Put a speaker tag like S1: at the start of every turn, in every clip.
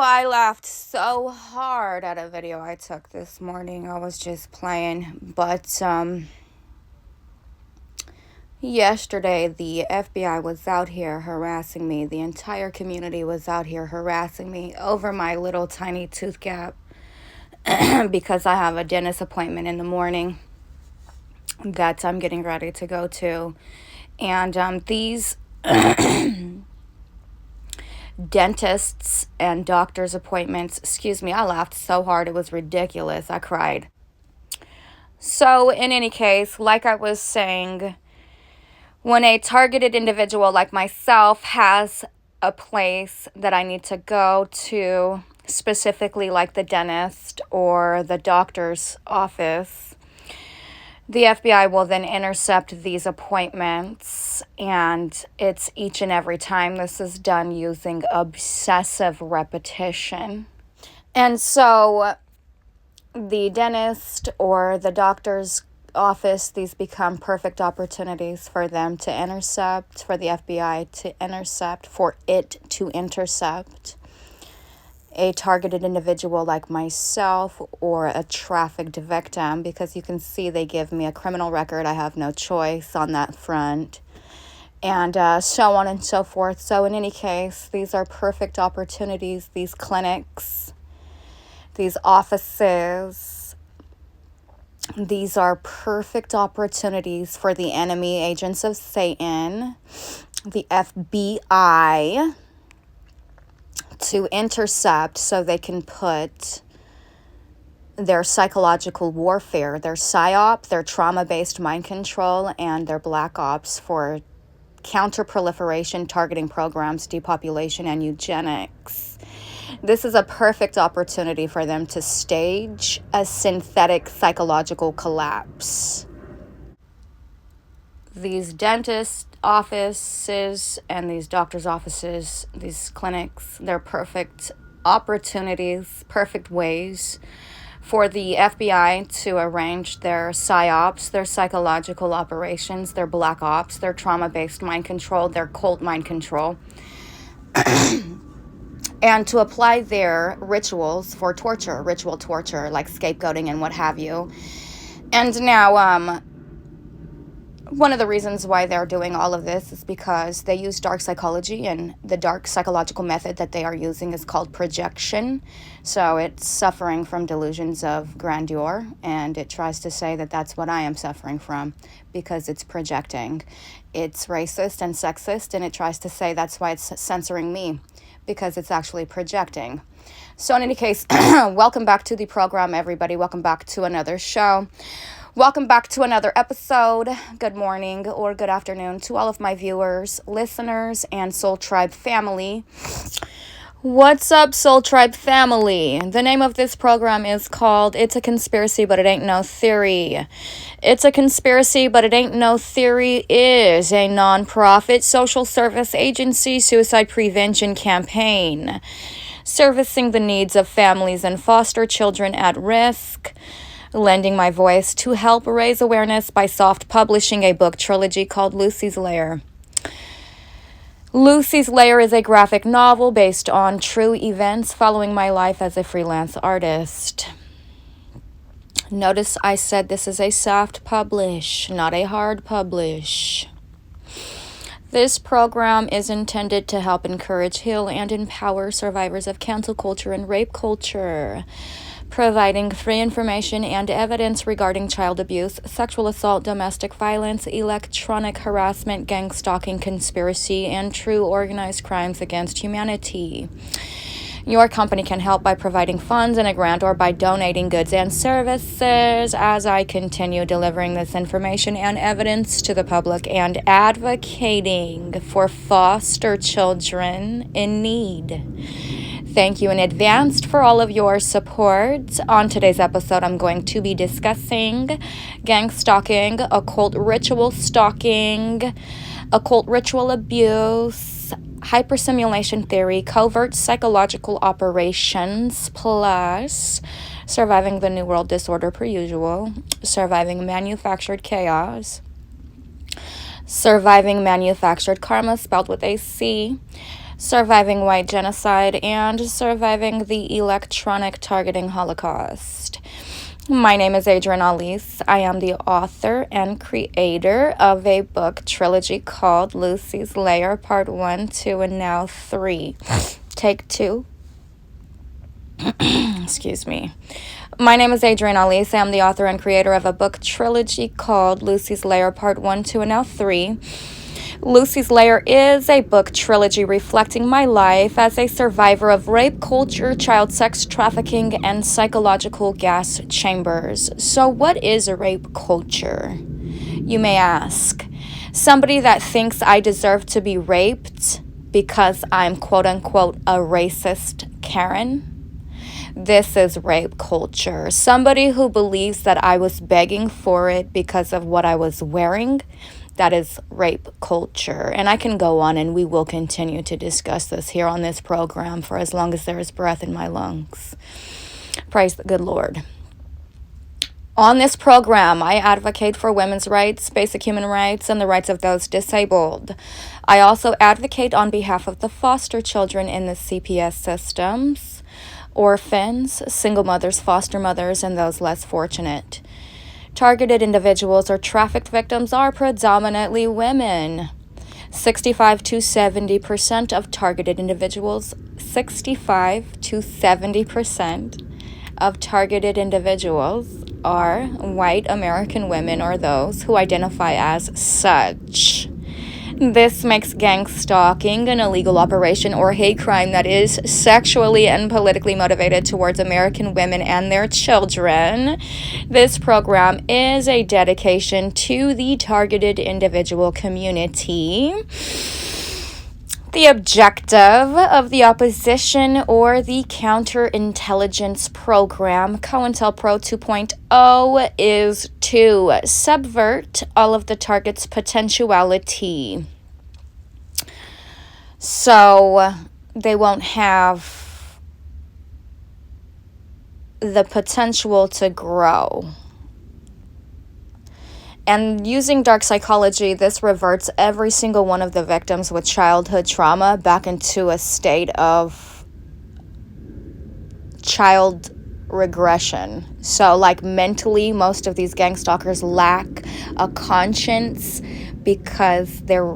S1: I laughed so hard at a video I took this morning. I was just playing, but yesterday the FBI was out here harassing me. The entire community was out here harassing me over my little tiny tooth gap because I have a dentist appointment in the morning that I'm getting ready to go to. And these dentists and doctor's appointments, I laughed so hard it was ridiculous. I cried. So in any case, like I was saying, when a targeted individual like myself has a place that I need to go to, specifically like the dentist or the doctor's office, the FBI will then intercept these appointments, and it's each and every time. This is done using obsessive repetition. And so the dentist or the doctor's office, these become perfect opportunities for them to intercept, for the FBI to intercept, for it to intercept a targeted individual like myself or a trafficked victim, because you can see they give me a criminal record. I have no choice on that front, and so on and so forth. So in any case, these are perfect opportunities, these clinics, these offices, these are perfect opportunities for the enemy agents of Satan, the FBI, to intercept so they can put their psychological warfare, their PSYOP, their trauma-based mind control, and their black ops for counter-proliferation targeting programs, depopulation, and eugenics. This is a perfect opportunity for them to stage a synthetic psychological collapse. These dentist offices and these doctor's offices, these clinics, they're perfect opportunities, perfect ways for the FBI to arrange their PSYOPs, their psychological operations, their black ops, their trauma-based mind control, their cult mind control, and to apply their rituals for torture, ritual torture, like scapegoating and what have you. And now, one of the reasons why they're doing all of this is because they use dark psychology, and the dark psychological method that they are using is called projection. So it's suffering from delusions of grandeur, and it tries to say that that's what I am suffering from because it's projecting. It's racist and sexist, and it tries to say that's why it's censoring me because it's actually projecting. So in any case, welcome back to the program, everybody. Welcome back to another show. Welcome back to another episode. Good morning or good afternoon to all of my viewers, listeners, and Soul Tribe family. What's up, Soul Tribe family? The name of this program is called It's a Conspiracy, But It Ain't No Theory. It's a Conspiracy, But It Ain't No Theory is a nonprofit social service agency suicide prevention campaign servicing the needs of families and foster children at risk, lending my voice to help raise awareness by soft publishing a book trilogy called Lucy's Lair. Lucy's Lair is a graphic novel based on true events following my life as a freelance artist. Notice I said this is a soft publish, not a hard publish. This program is intended to help encourage, heal, and empower survivors of cancel culture and rape culture, providing free information and evidence regarding child abuse, sexual assault, domestic violence, electronic harassment, gang stalking, conspiracy, and true organized crimes against humanity. Your company can help by providing funds and a grant or by donating goods and services as I continue delivering this information and evidence to the public and advocating for foster children in need. Thank you in advance for all of your support. On today's episode, I'm going to be discussing gang stalking, occult ritual stalking, occult ritual abuse, hypersimulation theory, covert psychological operations, plus surviving the New World Disorder per usual, surviving manufactured chaos, surviving manufactured karma spelled with a C, Surviving White Genocide, and Surviving the Electronic Targeting Holocaust. My name is Adrienne Alese. I am the author and creator of a book trilogy called Lucy's Lair, Part 1, 2, and now 3. Take 2. Excuse me. My name is Adrienne Alese. I'm the author and creator of a book trilogy called Lucy's Lair, Part 1, 2, and now 3. Lucy's Lair is a book trilogy reflecting my life as a survivor of rape culture, child sex trafficking, and psychological gas chambers. So what is a rape culture, you may ask? Somebody that thinks I deserve to be raped because I'm quote-unquote a racist Karen? This is rape culture. Somebody who believes that I was begging for it because of what I was wearing. That is rape culture. And I can go on, and we will continue to discuss this here on this program for as long as there is breath in my lungs. Praise the good Lord. On this program, I advocate for women's rights, basic human rights, and the rights of those disabled. I also advocate on behalf of the foster children in the CPS systems, orphans, single mothers, foster mothers, and those less fortunate. Targeted individuals or trafficked victims are predominantly women. 65 to 70% of targeted individuals, 65 to 70% of targeted individuals are white American women or those who identify as such. This makes gang stalking an illegal operation or hate crime that is sexually and politically motivated towards American women and their children. This program is a dedication to the targeted individual community. The objective of the opposition or the counterintelligence program, COINTELPRO 2.0, is to subvert all of the target's potentiality. So they won't have the potential to grow. And using dark psychology, this reverts every single one of the victims with childhood trauma back into a state of child regression. So, like, mentally, most of these gang stalkers lack a conscience because they're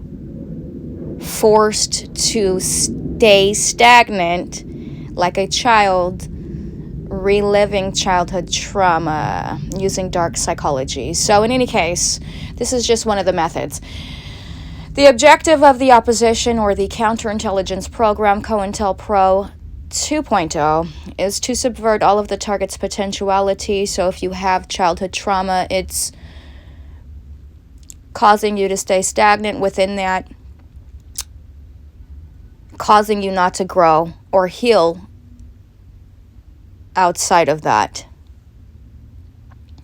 S1: forced to stay stagnant like a child, reliving childhood trauma using dark psychology. So in any case, this is just one of the methods. The objective of the opposition or the counterintelligence program, COINTELPRO 2.0, is to subvert all of the target's potentiality. So if you have childhood trauma, it's causing you to stay stagnant within that, causing you not to grow or heal outside of that.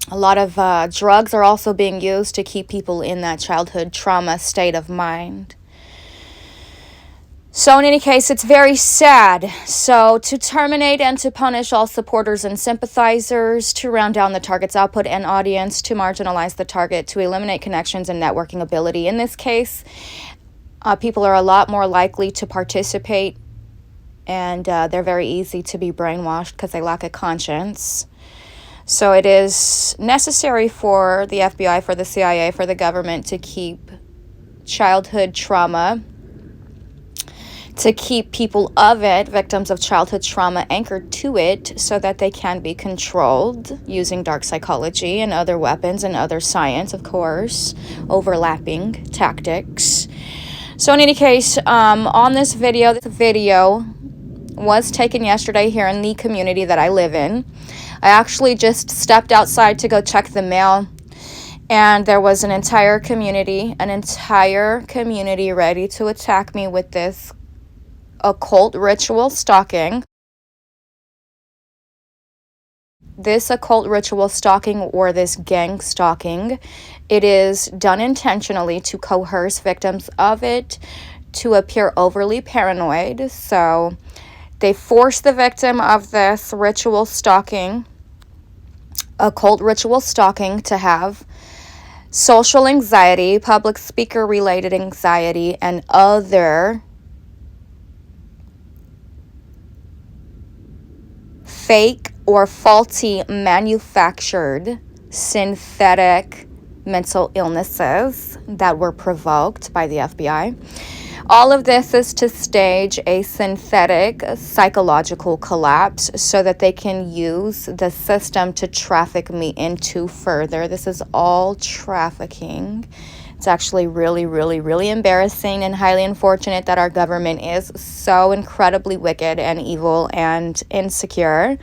S1: A lot of drugs are also being used to keep people in that childhood trauma state of mind. So in any case, it's very sad. So to terminate and to punish all supporters and sympathizers, to round down the target's output and audience, to marginalize the target, to eliminate connections and networking ability. In this case, people are a lot more likely to participate, and they're very easy to be brainwashed because they lack a conscience. So it is necessary for the FBI, for the CIA, for the government to keep childhood trauma, to keep people of it, victims of childhood trauma, anchored to it so that they can be controlled using dark psychology and other weapons and other science, of course, overlapping tactics. So in any case, on this video was taken yesterday here in the community that I live in. I actually just stepped outside to go check the mail, and there was an entire community ready to attack me with this occult ritual stalking. This occult ritual stalking, or this gang stalking, it is done intentionally to coerce victims of it to appear overly paranoid. So they force the victim of this ritual stalking, occult ritual stalking, to have social anxiety, public speaker related anxiety, and other fake or faulty manufactured synthetic mental illnesses that were provoked by the FBI. All of this is to stage a synthetic psychological collapse so that they can use the system to traffic me into further. This is all trafficking. It's actually really, really, really embarrassing and highly unfortunate that our government is so incredibly wicked and evil and insecure.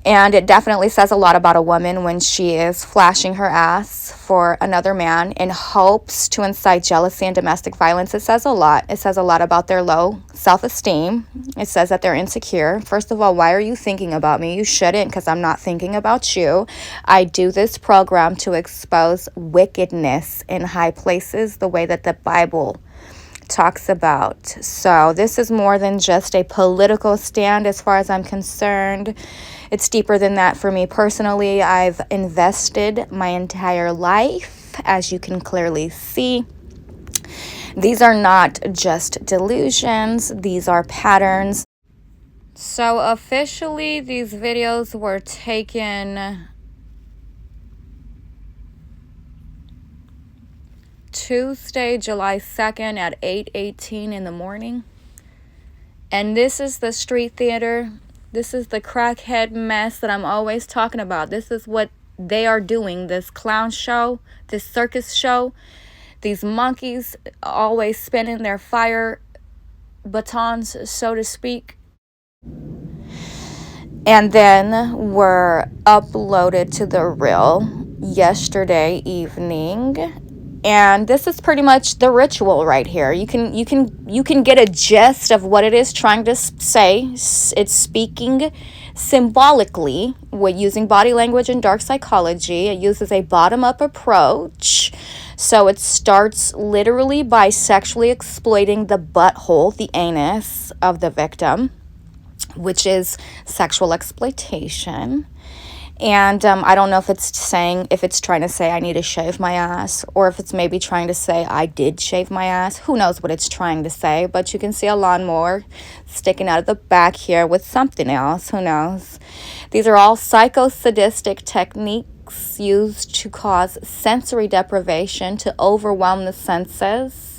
S1: And it definitely says a lot about a woman when she is flashing her ass for another man in hopes to incite jealousy and domestic violence. It says a lot. It says a lot about their low self-esteem. It says that they're insecure. First of all, why are you thinking about me? You shouldn't, because I'm not thinking about you. I do this program to expose wickedness in high places the way that the Bible talks about. So this is more than just a political stand as far as I'm concerned. It's deeper than that for me personally. I've invested my entire life, as you can clearly see. These are not just delusions, these are patterns. So officially, these videos were taken Tuesday, July 2nd at 8:18 in the morning. And this is the street theater. This is the crackhead mess that I'm always talking about. This is what they are doing, this clown show, this circus show. These monkeys always spinning their fire batons, so to speak. And then were uploaded to the Reel yesterday evening. And this is pretty much the ritual right here. You can get a gist of what it is trying to say. It's speaking symbolically with using body language and dark psychology. It uses a bottom-up approach. So it starts literally by sexually exploiting the butthole, the anus of the victim, which is sexual exploitation. And I don't know if it's trying to say I need to shave my ass, or if it's maybe trying to say I did shave my ass. Who knows what it's trying to say, but you can see a lawnmower sticking out of the back here with something else. Who knows? These are all psychosadistic techniques used to cause sensory deprivation, to overwhelm the senses,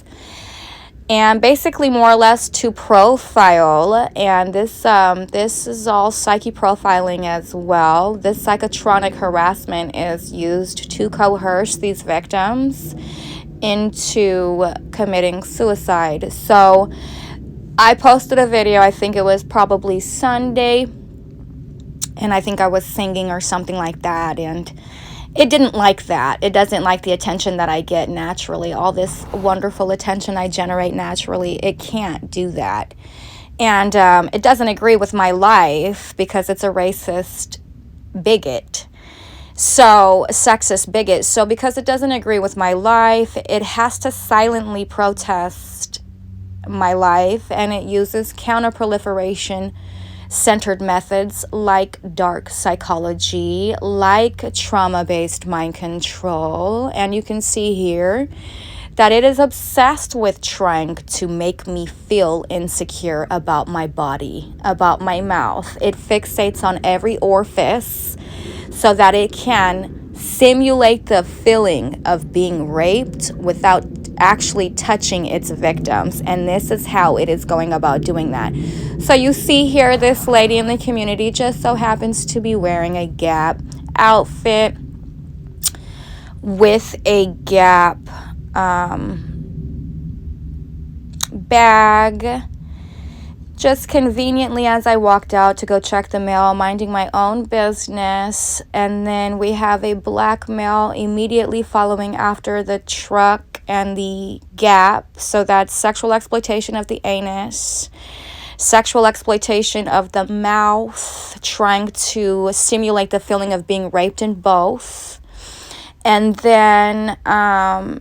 S1: and basically more or less to profile. And this is all psyche profiling as well. This psychotronic harassment is used to coerce these victims into committing suicide. So I posted a video, I think it was probably Sunday, and I think I was singing or something like that, and it didn't like that. It doesn't like the attention that I get naturally. All this wonderful attention I generate naturally, it can't do that. And it doesn't agree with my life because it's a racist bigot. So, sexist bigot. So because it doesn't agree with my life, it has to silently protest my life, and it uses counterproliferation centered methods like dark psychology, like trauma-based mind control. And you can see here that it is obsessed with trying to make me feel insecure about my body, about my mouth. It fixates on every orifice so that it can simulate the feeling of being raped without actually touching its victims. And this is how it is going about doing that. So you see here, this lady in the community just so happens to be wearing a Gap outfit with a Gap bag. Just conveniently, as I walked out to go check the mail, minding my own business, and then we have a black male immediately following after the truck and the Gap. So that's sexual exploitation of the anus, sexual exploitation of the mouth, trying to simulate the feeling of being raped in both. And then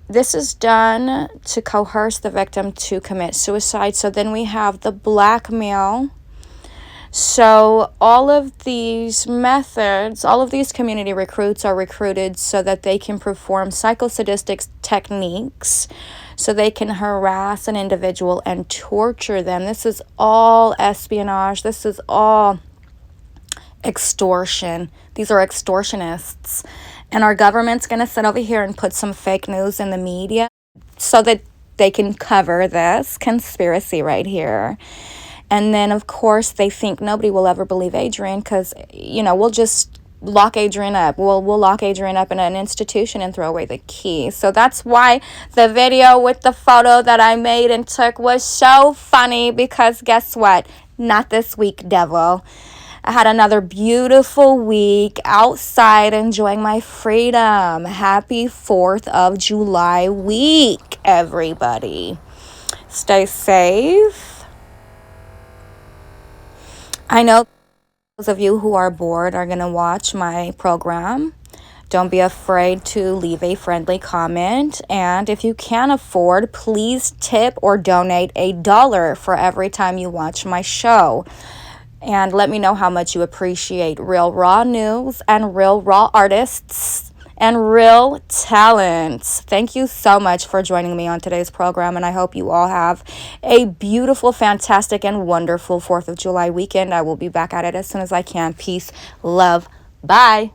S1: this is done to coerce the victim to commit suicide. So then we have the blackmail. So all of these methods, all of these community recruits are recruited so that they can perform psychosadistic techniques, so they can harass an individual and torture them. This is all espionage. This is all extortion. These are extortionists. And our government's going to sit over here and put some fake news in the media so that they can cover this conspiracy right here. And then, of course, they think nobody will ever believe Adrienne because, we'll just lock Adrienne up. We'll lock Adrienne up in an institution and throw away the key. So that's why the video with the photo that I made and took was so funny, because guess what? Not this week, devil. I had another beautiful week outside enjoying my freedom. Happy 4th of July week, everybody. Stay safe. I know those of you who are bored are going to watch my program. Don't be afraid to leave a friendly comment. And if you can afford, please tip or donate $1 for every time you watch my show. And let me know how much you appreciate real raw news and real raw artists and real talent. Thank you so much for joining me on today's program, and I hope you all have a beautiful, fantastic, and wonderful 4th of July weekend. I will be back at it as soon as I can. Peace, love, bye.